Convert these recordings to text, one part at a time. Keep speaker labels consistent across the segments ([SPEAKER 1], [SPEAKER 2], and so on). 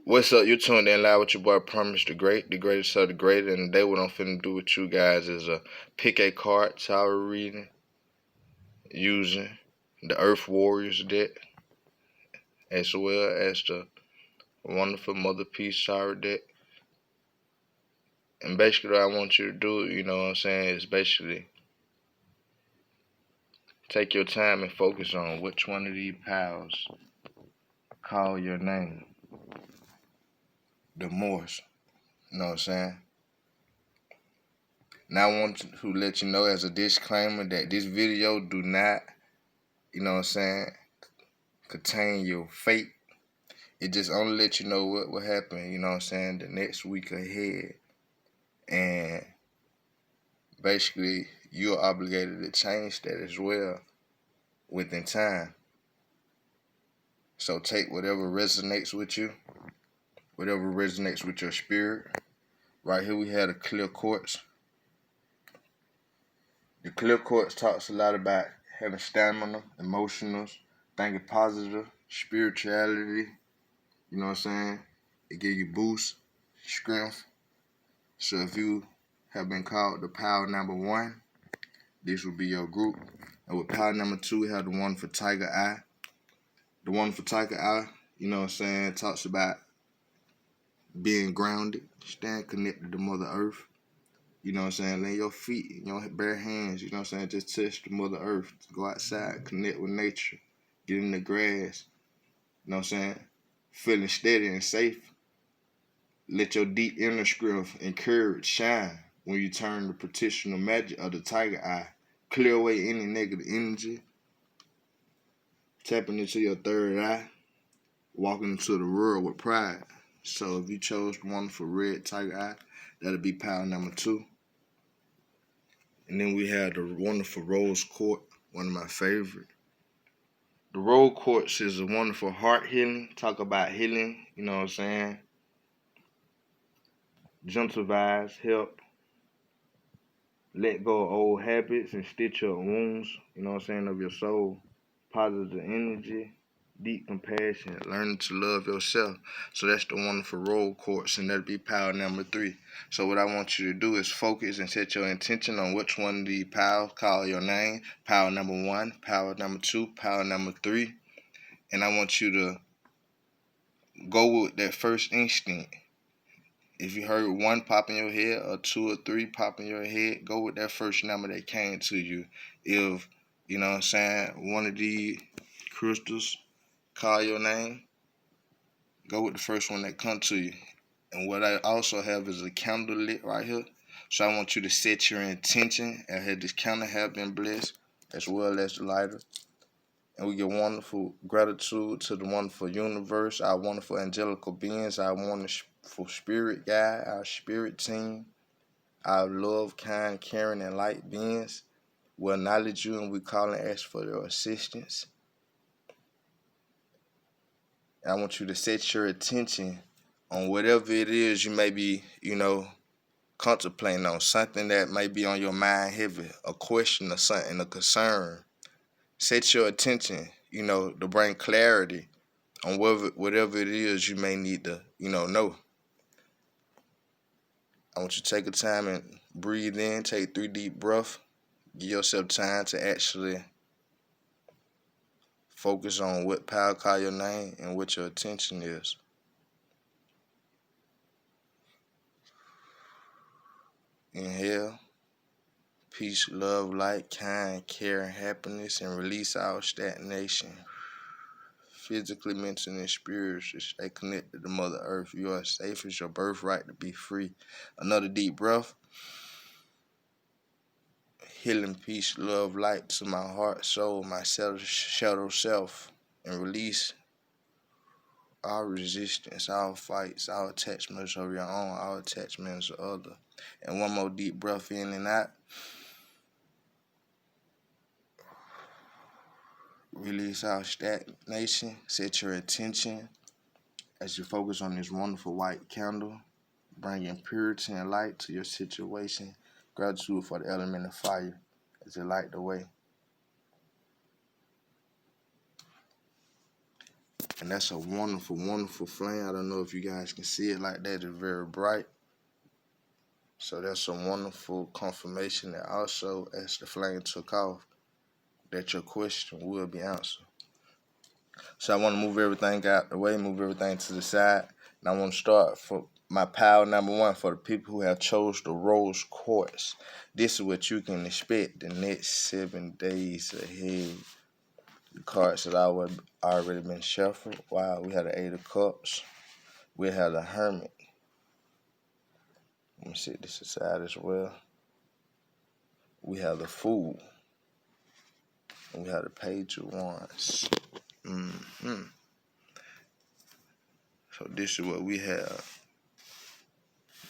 [SPEAKER 1] What's up? You tuned in live with your boy Promise the Great, the greatest of the great, and today what I'm finna do with you guys is pick a card, tower reading, using the Earth Warriors deck, as well as the wonderful Mother Peace tower deck. And basically what I want you to do, you know what I'm saying, is basically take your time and focus on which one of these pals call your name the most. You know what I'm saying? Now I want to let you know as a disclaimer that this video do not, you know what I'm saying, contain your fate. It just only let you know what will happen, you know what I'm saying, the next week ahead. And basically you're obligated to change that as well within time. So take whatever resonates with you, whatever resonates with your spirit. Right here we had a clear quartz. The clear quartz talks a lot about having stamina, emotionals, thinking positive, spirituality, you know what I'm saying? It gives you boost, strength. So if you have been called the power number 1, this will be your group. And with power number 2, we have the one for Tiger Eye. The one for Tiger Eye, you know what I'm saying, talks about being grounded, staying connected to Mother Earth. You know what I'm saying? Lay your feet in your bare hands, you know what I'm saying? Just touch the Mother Earth. Go outside, connect with nature. Get in the grass. You know what I'm saying? Feeling steady and safe. Let your deep inner strength and courage shine when you turn the petitional magic of the Tiger Eye. Clear away any negative energy. Tapping into your third eye. Walking into the world with pride. So if you chose the wonderful red Tiger Eye, that'll be power number 2. And then we have the wonderful Rose Quartz, one of my favorite. The Rose Quartz is a wonderful heart healing. Talk about healing, you know what I'm saying? Gentle vibes, help let go of old habits and stitch up wounds, you know what I'm saying, of your soul. Positive energy, deep compassion, learning to love yourself. So that's the wonderful Rose Quartz, and that'll be power number 3. So what I want you to do is focus and set your intention on which one of these powers call your name. Power number 1, power number 2, power number 3. And I want you to go with that first instinct. If you heard 1 pop in your head or 2 or 3 pop in your head, go with that first number that came to you. If, you know what I'm saying, one of these crystals call your name, go with the first one that come to you. And what I also have is a candle lit right here. So I want you to set your intention and have this candle have been blessed, as well as the lighter. And we give wonderful gratitude to the wonderful universe, our wonderful angelical beings, our wonderful spirit guide, our spirit team, our love, kind, caring, and light beings. We acknowledge you and we call and ask for your assistance. And I want you to set your attention on whatever it is you may be, you know, contemplating on, something that may be on your mind heavy, a question or something, a concern. Set your attention, you know, to bring clarity on whatever it is you may need to, you know. I want you to take a time and breathe in, take 3 deep breaths. Give yourself time to actually focus on what power call your name and what your attention is. Inhale. Peace, love, light, kind, care, and happiness, and release all stagnation. Physically, mentally, and spiritually, stay connected to Mother Earth. You are safe. It's your birthright to be free. Another deep breath. Healing, peace, love, light to my heart, soul, my shadow self, and release all resistance, all fights, all attachments of your own, all attachments of others. And one more deep breath in and out. Release our stagnation. Set your attention as you focus on this wonderful white candle, bringing purity and light to your situation. Gratitude for the element of fire as it light the way. And that's a wonderful, wonderful flame. I don't know if you guys can see it like that. It's very bright. So that's a wonderful confirmation that also, as the flame took off, that your question will be answered. So I want to move everything out the way, move everything to the side. And I want to start for my pile number one for the people who have chose the rose quartz. This is what you can expect the next 7 days ahead. The cards that I already been shuffled. Wow, we had the 8 of cups. We had the hermit. Let me set this aside as well. We have the fool. And we have the page of wands. So this is what we have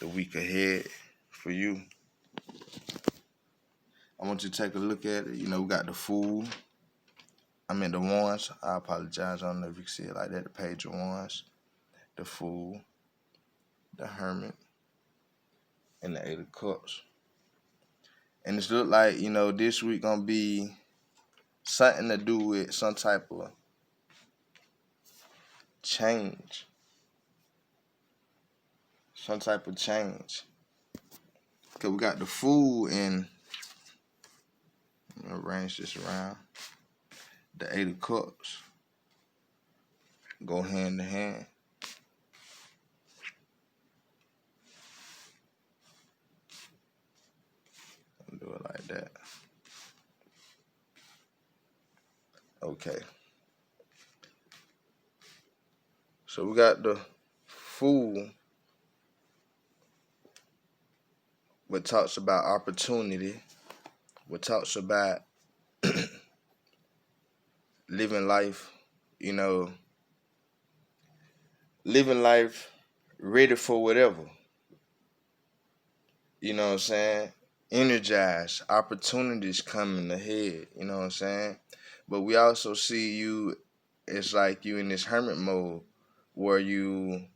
[SPEAKER 1] the week ahead for you. I want you to take a look at it. You know, we got the fool. I mean the wands. I apologize. I don't know if you can see it like that. The page of wands. The fool. The hermit. And the 8 of cups. And it's look like, you know, this week gonna be something to do with some type of change. Some type of change. Because we got the fool and I'm gonna arrange this around. The 8 of cups go hand to hand. Do it like that. Okay. So we got the fool, what talks about opportunity, what talks about living life, you know, living life ready for whatever. You know what I'm saying? Energized, opportunities coming ahead, you know what I'm saying? But we also see you, it's like you in this hermit mode where you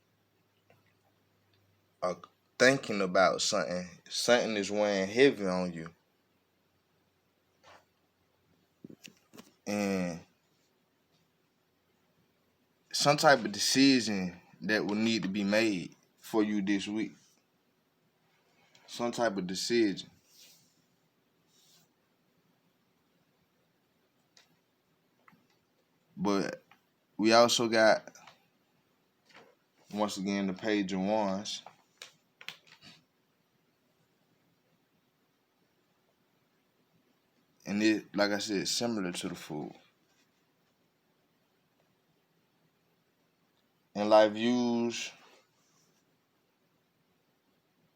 [SPEAKER 1] are thinking about something. Something is weighing heavy on you. And some type of decision that will need to be made for you this week. Some type of decision. But we also got, once again, the page of wands. And it, like I said, similar to the fool. In life, use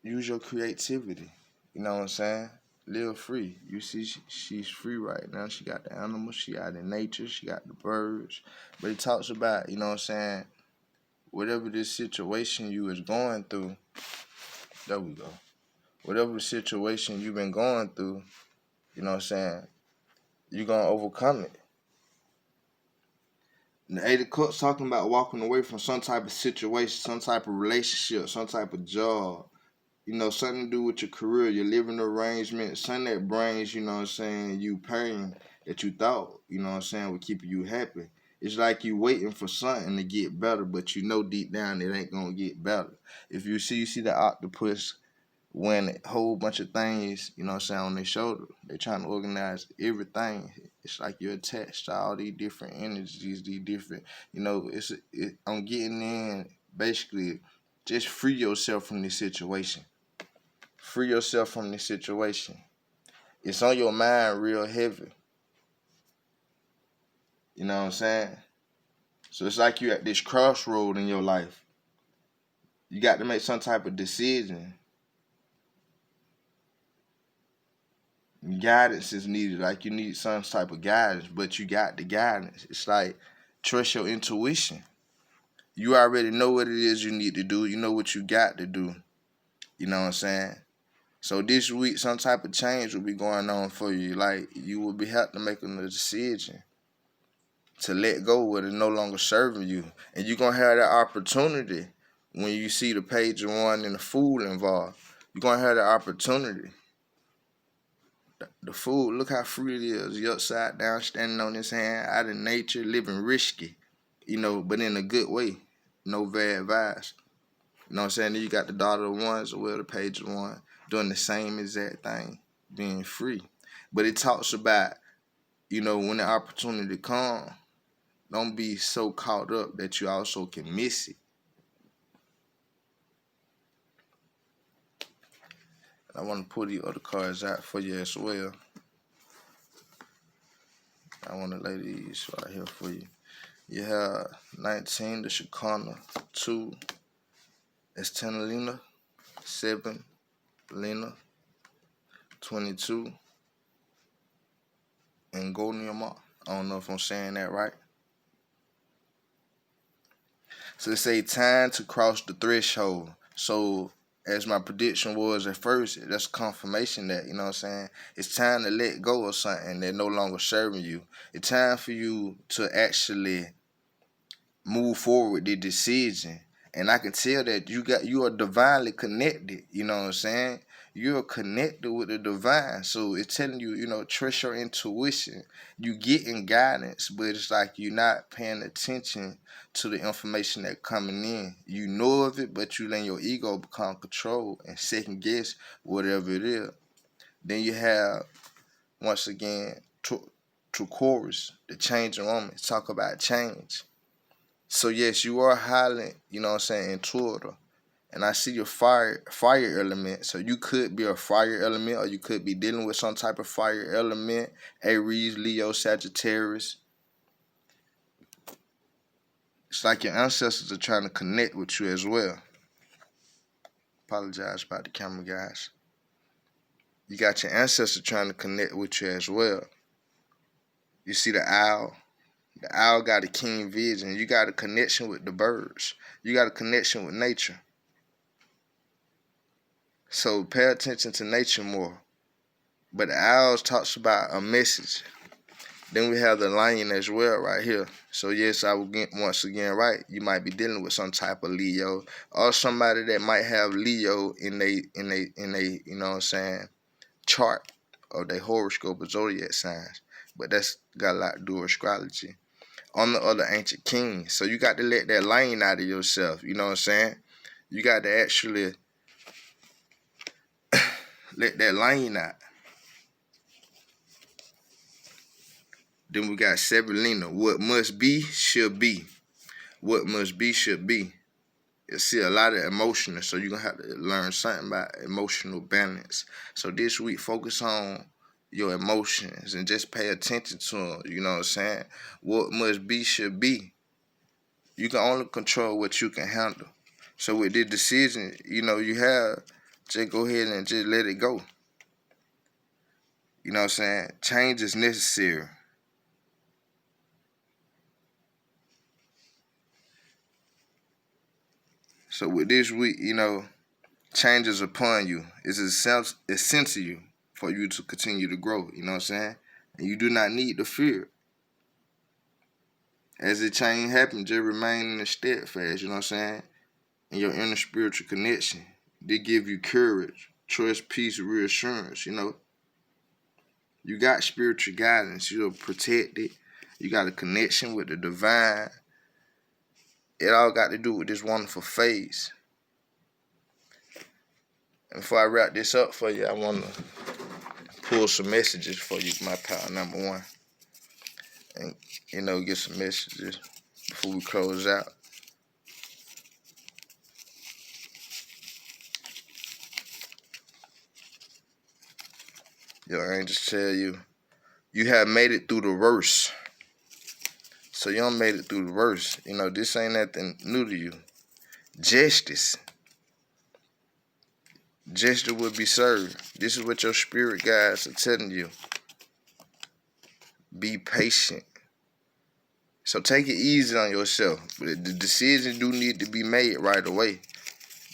[SPEAKER 1] your creativity. You know what I'm saying? Live free. You see, she's free right now. She got the animals. She out in nature. She got the birds. But it talks about, you know what I'm saying, whatever this situation you is going through, there we go. Whatever the situation you've been going through, you know what I'm saying, you're going to overcome it. The 8 of Cups talking about walking away from some type of situation, some type of relationship, some type of job. You know, something to do with your career, your living arrangement, something that brings, you know what I'm saying, you pain that you thought, you know what I'm saying, would keep you happy. It's like you waiting for something to get better, but you know deep down it ain't going to get better. If you see the octopus when a whole bunch of things, you know what I'm saying, on their shoulder, they're trying to organize everything. It's like you're attached to all these different energies, these different, you know, I'm getting in, basically, just free yourself from this situation. Free yourself from this situation. It's on your mind real heavy. You know what I'm saying? So it's like you're at this crossroad in your life. You got to make some type of decision. Guidance is needed. Like you need some type of guidance, but you got the guidance. It's like trust your intuition. You already know what it is you need to do. You know what you got to do. You know what I'm saying? So this week, some type of change will be going on for you. Like you will be have to make a decision to let go what is no longer serving you, and you're gonna have that opportunity when you see the page of one and the fool involved. You're gonna have that opportunity. The fool, look how free it is. He upside down, standing on his hand, out in nature, living risky. but in a good way. No bad vibes. You know what I'm saying? Then you got the daughter of ones, or the page of one, doing the same exact thing, being free. But it talks about, when the opportunity comes, don't be so caught up that you also can miss it. I want to pull the other cards out for you as well. I want to lay these right here for you. You have 19, the Shikana, 2, Estanalina, 7, Lena, 22, and Goniama. I don't know if I'm saying that right. So it say time to cross the threshold. So as my prediction was at first, that's confirmation that, you know what I'm saying, it's time to let go of something that no longer serving you. It's time for you to actually move forward with the decision. And I can tell that you are divinely connected, you know what I'm saying? You're connected with the divine. So it's telling you, trust your intuition. You getting guidance, but it's like you're not paying attention to the information that's coming in. You know of it, but you let your ego become control and second guess whatever it is. Then you have, once again, to chorus, the changing woman. Talk about change. So yes, you are highly, intuitive. And I see your fire element. So you could be a fire element, or you could be dealing with some type of fire element. Aries, Leo, Sagittarius. It's like your ancestors are trying to connect with you as well. Apologize about the camera, guys. You got your ancestors trying to connect with you as well. You see the owl. The owl got a keen vision. You got a connection with the birds. You got a connection with nature. So pay attention to nature more. But the owls talks about a message. Then we have the lion as well right here. So yes, I will get once again right. You might be dealing with some type of Leo, or somebody that might have Leo in they chart, or their horoscope or zodiac signs. But that's got a lot to do with astrology. On the other ancient kings. So you got to let that lion out of yourself. You know what I'm saying? You got to actually let that lion out. Then we got Severina. What must be, should be. What must be, should be. You see a lot of emotional, so you're going to have to learn something about emotional balance. So this week, focus on your emotions and just pay attention to them. You know what I'm saying? What must be, should be. You can only control what you can handle. So with this decision, you have, just go ahead and just let it go. You know what I'm saying? Change is necessary. So with this week, change is upon you. It's essential for you to continue to grow. You know what I'm saying? And you do not need to fear. As the change happens, just remain in the steadfast, you know what I'm saying? And your inner spiritual connection. They give you courage, trust, peace, reassurance, You got spiritual guidance. You're protected. You got a connection with the divine. It all got to do with this wonderful phase. And before I wrap this up for you, I want to pull some messages for you, my pal number one. And, get some messages before we close out. Your angels tell you, you have made it through the worst. So you don't made it through the worst. This ain't nothing new to you. Justice. Justice will be served. This is what your spirit guides are telling you. Be patient. So take it easy on yourself. The decisions do need to be made right away.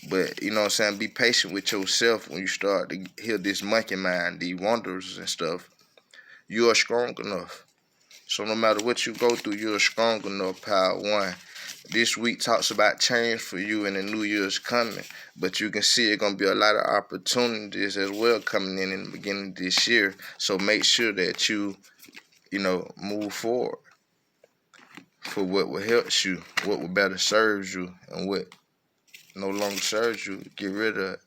[SPEAKER 1] But, you know what I'm saying, be patient with yourself when you start to hear this monkey mind, these wonders and stuff. You are strong enough. So no matter what you go through, you're strong enough, pal one. This week talks about change for you, and the new year's coming. But you can see it's going to be a lot of opportunities as well coming in the beginning of this year. So make sure that you, move forward. for what will help you, what will better serve you, and what no longer serves you. Get rid of it.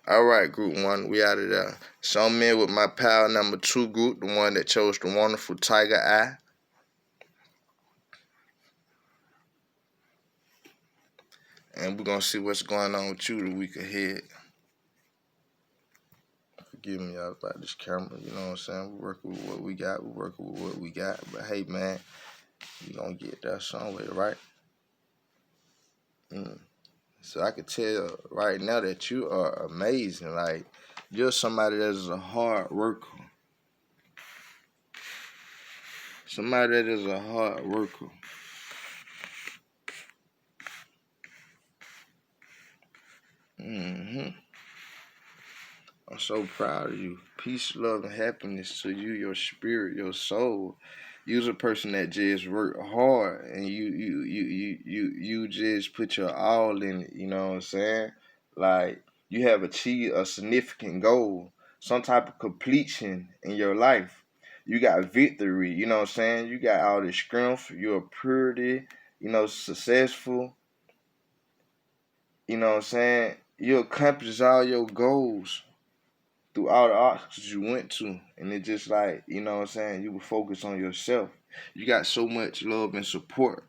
[SPEAKER 1] All right, group one, we out of there. So I'm in with my pal number 2 group, the one that chose the wonderful Tiger Eye. And we're going to see what's going on with you the week ahead. Forgive me, y'all, about this camera. You know what I'm saying? We're working with what we got. We're working with what we got. But hey, man, you going to get that somewhere, right? So I can tell right now that you are amazing. Like, you're somebody that is a hard worker. Somebody that is a hard worker. I'm so proud of you. Peace, love, and happiness to you, your spirit, your soul. You're a person that just work hard and you just put your all in it, you know what I'm saying? Like, you have achieved a significant goal, some type of completion in your life. You got victory, you know what I'm saying? You got all this strength, you're pretty, successful, you know what I'm saying? You accomplish all your goals through all the obstacles you went to. And it just like, you know what I'm saying, you were focused on yourself. You got so much love and support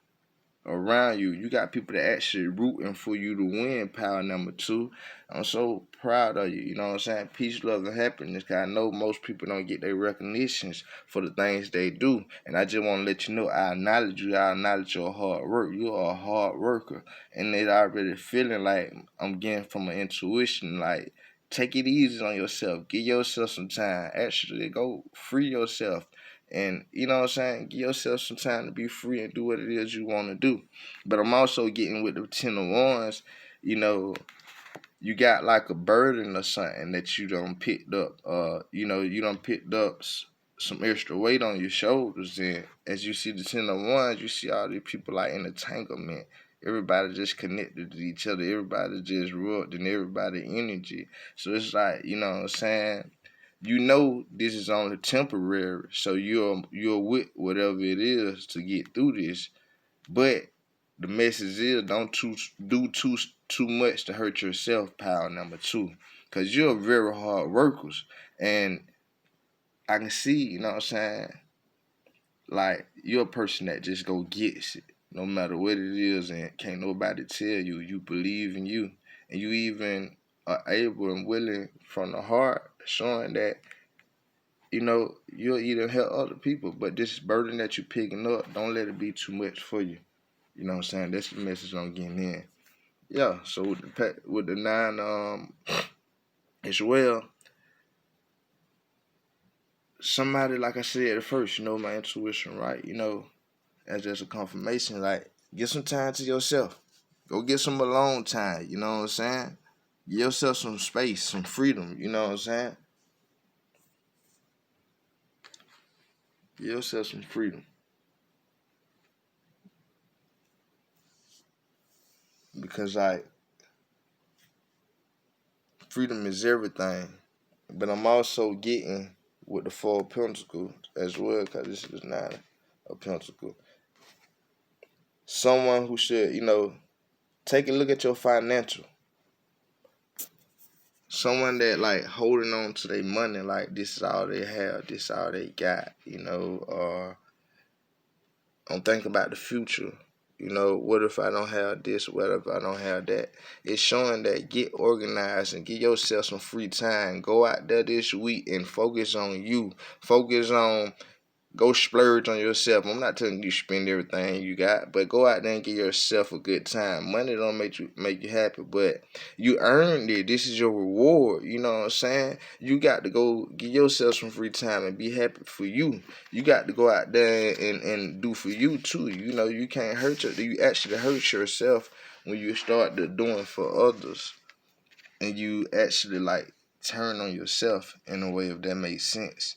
[SPEAKER 1] around you. You got people that actually rooting for you to win, pal number 2. I'm so proud of you, you know what I'm saying? Peace, love, and happiness. Cause I know most people don't get their recognitions for the things they do. And I just want to let you know, I acknowledge you. I acknowledge your hard work. You are a hard worker. And it already feeling like I'm getting from an intuition, like, take it easy on yourself. Give yourself some time. Actually, go free yourself. And, you know what I'm saying, give yourself some time to be free and do what it is you want to do. But I'm also getting with the 10 of Wands, you got like a burden or something that you done picked up. You done picked up some extra weight on your shoulders. And as you see the 10 of Wands, you see all these people like in entanglement. Everybody just connected to each other. Everybody just rubbed in everybody's energy. So it's like, you know what I'm saying, this is only temporary, so you're with whatever it is to get through this. But the message is, don't do too much to hurt yourself, pal number 2, because you're very hard workers, and I can see, you know what I'm saying, like, you're a person that just go gets it, no matter what it is, and can't nobody tell you. You believe in you, and you even are able and willing from the heart, showing that you'll even help other people, but this burden that you're picking up, don't let it be too much for you. You know what I'm saying? That's the message I'm getting in. Yeah, so with the 9 as well, somebody, like I said at first, my intuition, right? As just a confirmation, like, get some time to yourself. Go get some alone time, you know what I'm saying? Give yourself some space, some freedom, you know what I'm saying? Give yourself some freedom. Because, like, freedom is everything. But I'm also getting with the 4 of Pentacles as well, because this is 9 of Pentacles. Someone who should, take a look at your financial. Someone that, like, holding on to their money, like, this is all they have, this is all they got, I'm thinking about the future. What if I don't have this? What if I don't have that? It's showing that get organized and give yourself some free time. Go out there this week and focus on you. Focus on, go splurge on yourself. I'm not telling you spend everything you got, but go out there and give yourself a good time. Money don't make you happy, but you earned it. This is your reward. You know what I'm saying? You got to go give yourself some free time and be happy for you. You got to go out there and do for you too. You can't you actually hurt yourself when you start doing for others, and you actually, like, turn on yourself in a way, if that makes sense.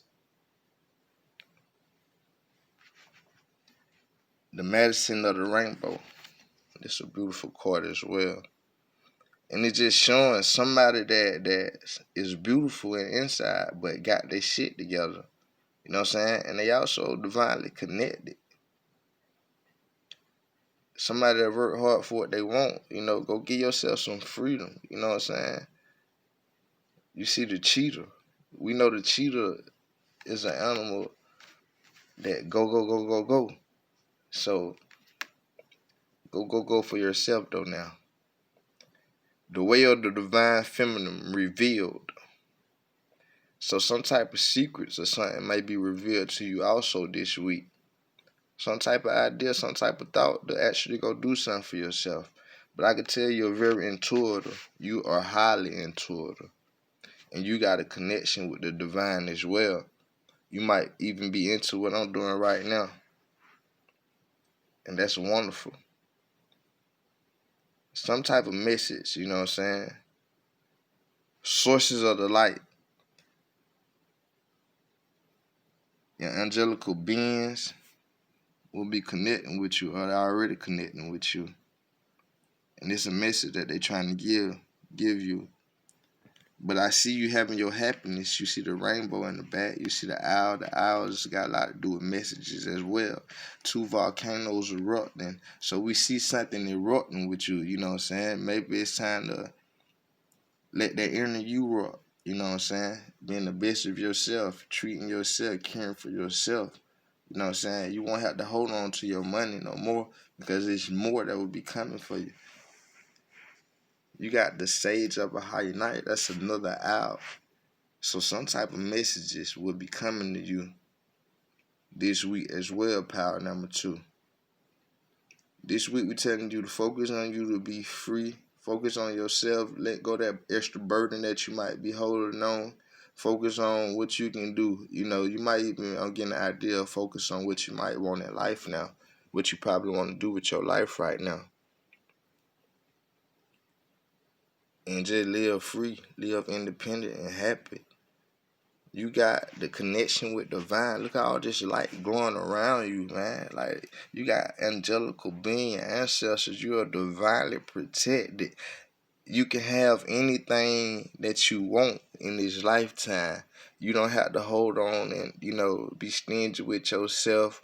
[SPEAKER 1] The medicine of the rainbow. It's a beautiful card as well. And it's just showing somebody that is beautiful and inside, but got their shit together. You know what I'm saying? And they also divinely connected. Somebody that work hard for what they want, go give yourself some freedom. You know what I'm saying? You see the cheetah. We know the cheetah is an animal that go, go, go, go, go. So go, go, go for yourself though now. The way of the divine feminine revealed. So some type of secrets or something may be revealed to you also this week. Some type of idea, some type of thought to actually go do something for yourself. But I can tell you're very intuitive. You are highly intuitive. And you got a connection with the divine as well. You might even be into what I'm doing right now. And that's wonderful. Some type of message, you know what I'm saying? Sources of the light. Your angelical beings will be connecting with you, or they're already connecting with you. And it's a message that they're trying to give you. But I see you having your happiness. You see the rainbow in the back. You see the owl. The owls got a lot to do with messages as well. 2 volcanoes erupting. So we see something erupting with you. You know what I'm saying? Maybe it's time to let that inner you erupt. You know what I'm saying? Being the best of yourself. Treating yourself. Caring for yourself. You know what I'm saying? You won't have to hold on to your money no more, because there's more that will be coming for you. You got the sage of a higher night. That's another owl. So some type of messages will be coming to you this week as well, power number 2. This week we're telling you to focus on you to be free. Focus on yourself. Let go of that extra burden that you might be holding on. Focus on what you can do. You might even get an idea of focus on what you might want in life now. What you probably want to do with your life right now. And just live free, live independent and happy. You got the connection with divine. Look at all this light glowing around you, man. Like, you got angelical being, ancestors. You are divinely protected. You can have anything that you want in this lifetime. You don't have to hold on and, be stingy with yourself.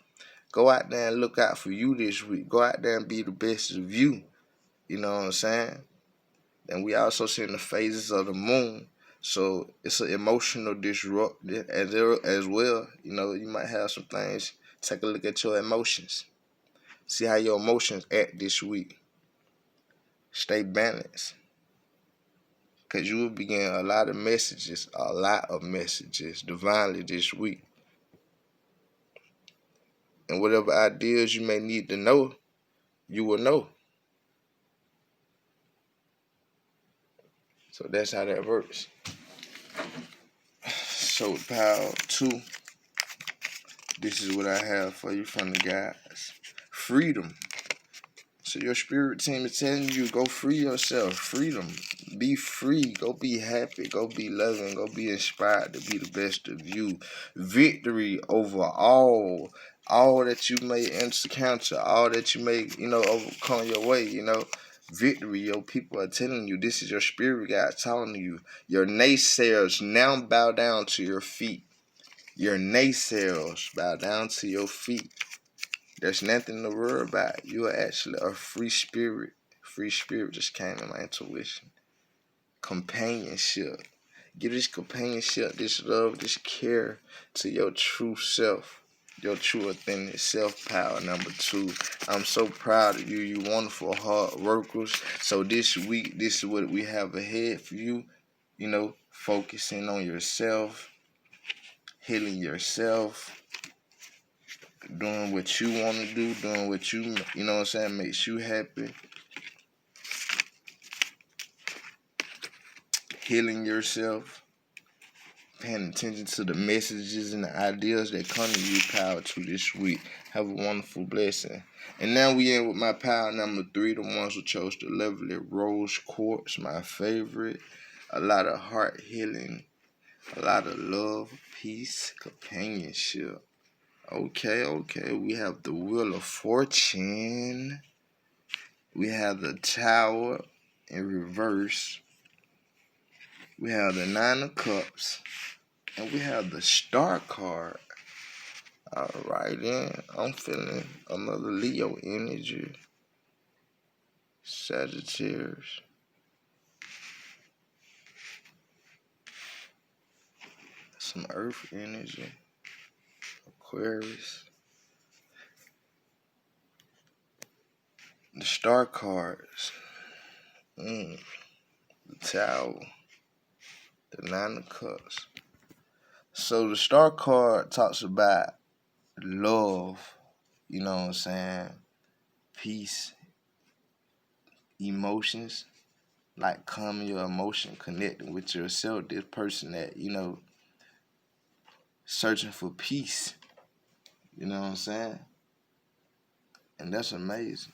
[SPEAKER 1] Go out there and look out for you this week. Go out there and be the best of you. You know what I'm saying? And we also seeing the phases of the moon. So it's an emotional disruption as well. You might have some things. Take a look at your emotions. See how your emotions act this week. Stay balanced. Because you will be getting a lot of messages divinely this week. And whatever ideas you may need to know, you will know. So that's how that works. So power 2. This is what I have for you from the guys. Freedom. So your spirit team is telling you, go free yourself. Freedom. Be free. Go be happy. Go be loving. Go be inspired to be the best of you. Victory over all that you may encounter, all that you may, overcome your way, Victory. Your people are telling you, this is your spirit guide telling you. Your naysayers now bow down to your feet. Your naysayers bow down to your feet. There's nothing to worry about. You are actually a free spirit. Free spirit just came in my intuition. Companionship. Give this companionship, this love, this care to your true self. Your true authentic self power number 2. I'm so proud of you, you wonderful hard workers. So this week, this is what we have ahead for you. Focusing on yourself. Healing yourself. Doing what you want to do, doing what you know what I'm saying, makes you happy. Healing yourself. Paying attention to the messages and the ideas that come to you, power 2 this week. Have a wonderful blessing. And now we end with my power number 3, the ones who chose the lovely rose quartz, my favorite. A lot of heart healing, a lot of love, peace, companionship. Okay. We have the Wheel of Fortune. We have the Tower in reverse. We have the 9 of Cups. And we have the Star card. Alright then. I'm feeling another Leo energy. Sagittarius. Some earth energy. Aquarius. The star cards. The Tower. The Nine of Cups. So the star card talks about love, you know what I'm saying? Peace, emotions, like calming your emotion, connecting with yourself, this person that, searching for peace, you know what I'm saying? And that's amazing.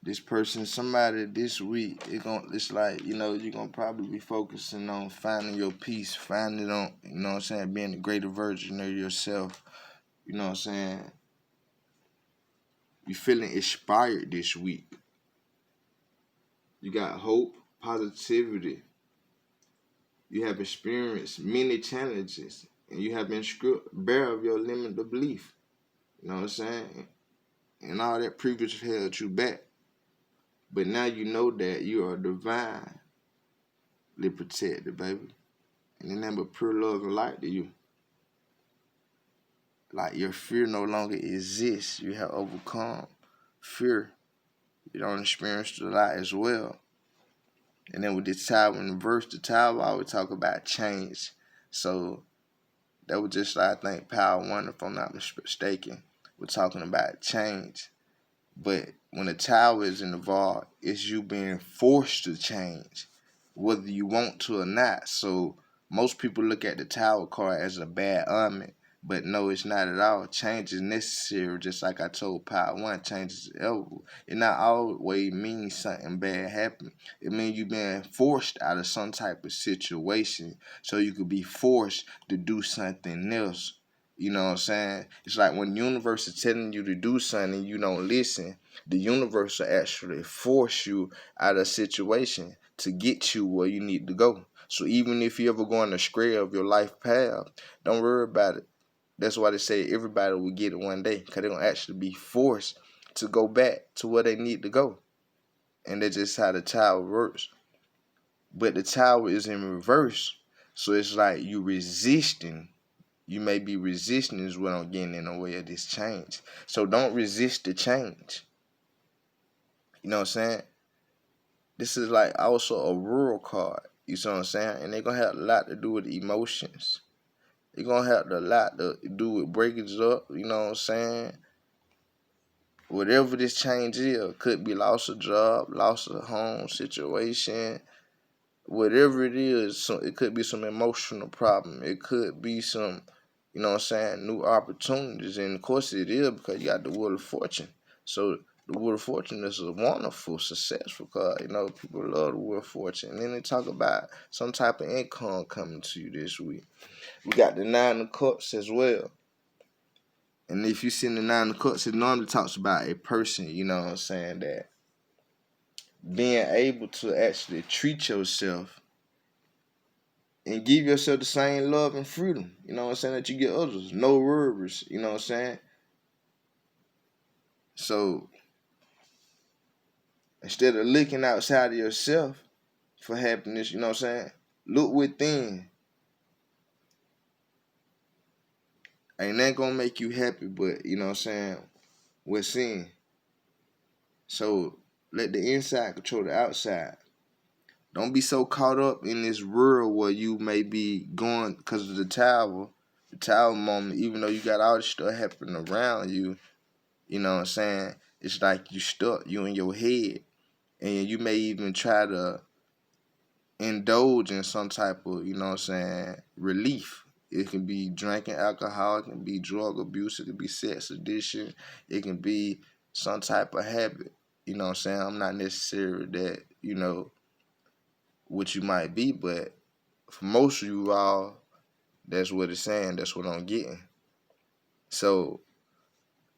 [SPEAKER 1] This person, somebody this week, it's like, you're gonna probably be focusing on finding your peace, finding on, you know what I'm saying, being a greater version of yourself, you know what I'm saying? You feeling inspired this week. You got hope, positivity. You have experienced many challenges, and you have been stripped bare of your limited belief. You know what I'm saying? And all that previously held you back. But now you know that you are divinely protected, baby. And then nothing but pure love and light to you. Like your fear no longer exists. You have overcome fear. You don't experience a lot as well. And then with this Tower in the verse, the Tower always talk about change. So that was just, I think, Power One, if I'm not mistaken. We're talking about change. But when the Tower is involved, it's you being forced to change, whether you want to or not. So most people look at the Tower card as a bad omen. But no, it's not at all. Change is necessary, just like I told Power One, change is inevitable. It not always means something bad happened. It means you being forced out of some type of situation so you could be forced to do something else. You know what I'm saying? It's like when the universe is telling you to do something and you don't listen, the universe will actually force you out of a situation to get you where you need to go. So even if you ever go on the stray of your life path, don't worry about it. That's why they say everybody will get it one day, because they're going to actually be forced to go back to where they need to go. And that's just how the Tower works. But the Tower is in reverse. So it's like you resisting. You may be resisting is what I'm getting in the way of this change. So don't resist the change. You know what I'm saying? This is like also a rural card. You see what I'm saying? And they're going to have a lot to do with emotions. It's going to have a lot to do with breakage up, you know what I'm saying? Whatever this change is, could be loss of job, loss of home situation, whatever it is, so it could be some emotional problem. It could be some, you know what I'm saying, new opportunities. And of course it is, because you got the Wheel of Fortune. So the Wheel of Fortune is a wonderful, successful card. You know, people love the Wheel of Fortune. And then they talk about some type of income coming to you this week. We got the Nine of Cups as well. And if you see the Nine of Cups, it normally talks about a person, you know what I'm saying, that being able to actually treat yourself and give yourself the same love and freedom, you know what I'm saying, that you get others. No worries, you know what I'm saying? So instead of looking outside of yourself for happiness, you know what I'm saying, look within. Ain't that gonna make you happy, but you know what I'm saying, what's in. So let the inside control the outside. Don't be so caught up in this world where you may be going because of the Tower moment, even though you got all this stuff happening around you, you know what I'm saying? It's like you stuck, you in your head. And you may even try to indulge in some type of, you know what I'm saying, relief. It can be drinking alcohol, it can be drug abuse, it can be sex addiction, it can be some type of habit. You know what I'm saying? I'm not necessarily that, what you might be, but for most of you all, that's what it's saying, that's what I'm getting. So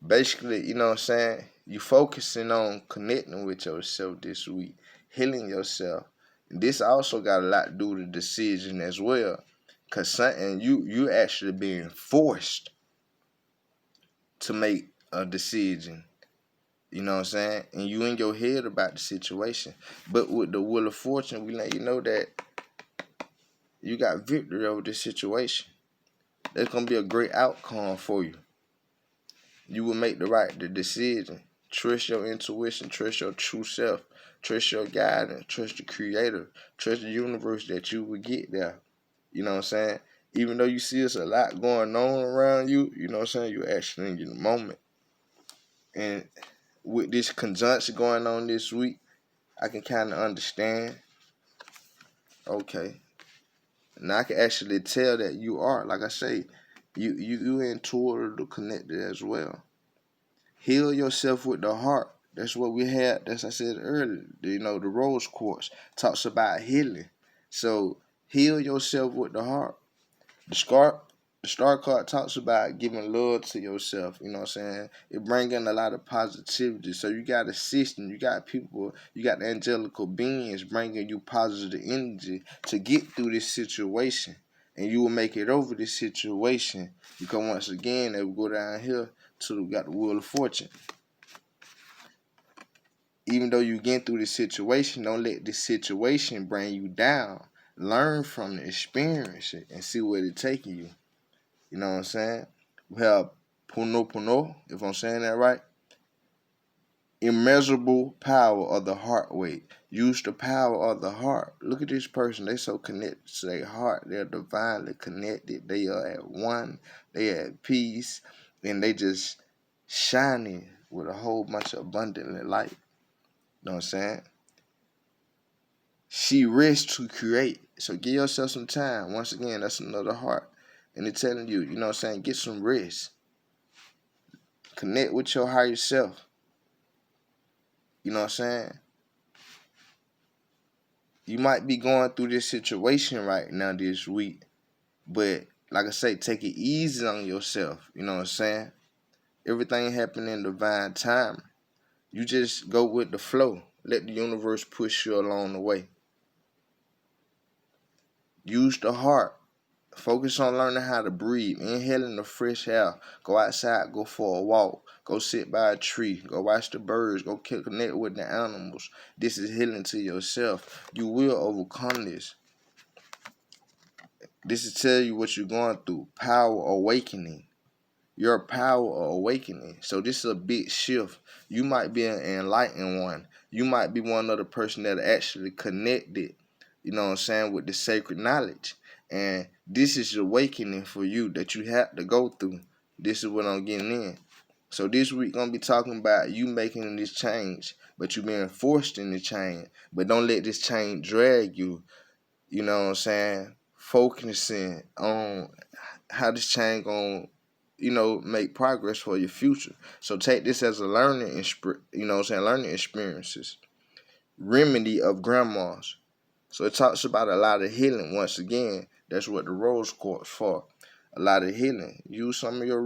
[SPEAKER 1] basically, you know what I'm saying, you focusing on connecting with yourself this week, healing yourself. This also got a lot to do with the decision as well, because something you actually being forced to make a decision. You know what I'm saying? And you in your head about the situation. But with the Wheel of Fortune, we let you know that you got victory over this situation. There's going to be a great outcome for you. You will make the decision. Trust your intuition. Trust your true self. Trust your guidance. Trust the creator. Trust the universe that you will get there. You know what I'm saying? Even though you see there's a lot going on around you, you know what I'm saying? You're actually in the moment. And with this conjunction going on this week, I can kind of understand. Okay. Now I can actually tell that you are, like I say, you intuitively connected as well. Heal yourself with the heart. That's what we had. That's I said earlier. You know, the rose quartz talks about healing. So heal yourself with the heart. The star card talks about giving love to yourself. You know what I'm saying? It brings in a lot of positivity. So you got a system, you got people, you got the angelical beings bringing you positive energy to get through this situation. And you will make it over this situation. Because once again, they will go down here till we got the Wheel of Fortune. Even though you get through this situation, don't let this situation bring you down. Learn from the experience and see where it's taking you. You know what I'm saying? We have Puno, if I'm saying that right. Immeasurable power of the heart weight. Use the power of the heart. Look at this person. They so connected to their heart. They're divinely connected. They are at one. They are at peace. And they just shining with a whole bunch of abundant light. You know what I'm saying? She rests to create. So give yourself some time. Once again, that's another heart. And they're telling you, you know what I'm saying, get some rest. Connect with your higher self. You know what I'm saying? You might be going through this situation right now this week. But like I say, take it easy on yourself. You know what I'm saying? Everything happen in divine time. You just go with the flow. Let the universe push you along the way. Use the heart. Focus on learning how to breathe. Inhaling the fresh air. Go outside. Go for a walk. Go sit by a tree. Go watch the birds. Go connect with the animals. This is healing to yourself. You will overcome this. This is tell you what you're going through. Power awakening. Your power awakening. So this is a big shift. You might be an enlightened one. You might be one of the person that actually connected, you know what I'm saying, with the sacred knowledge. And this is awakening for you that you have to go through. This is what I'm getting in. So this week gonna be talking about you making this change, but you being forced in the change. But don't let this change drag you. You know what I'm saying? Focusing on how this change gonna, you know, make progress for your future. So take this as a learning, you know what I'm saying, learning experiences. Remedy of grandmas. So it talks about a lot of healing. Once again, that's what the rose quartz for. A lot of healing. Use some of your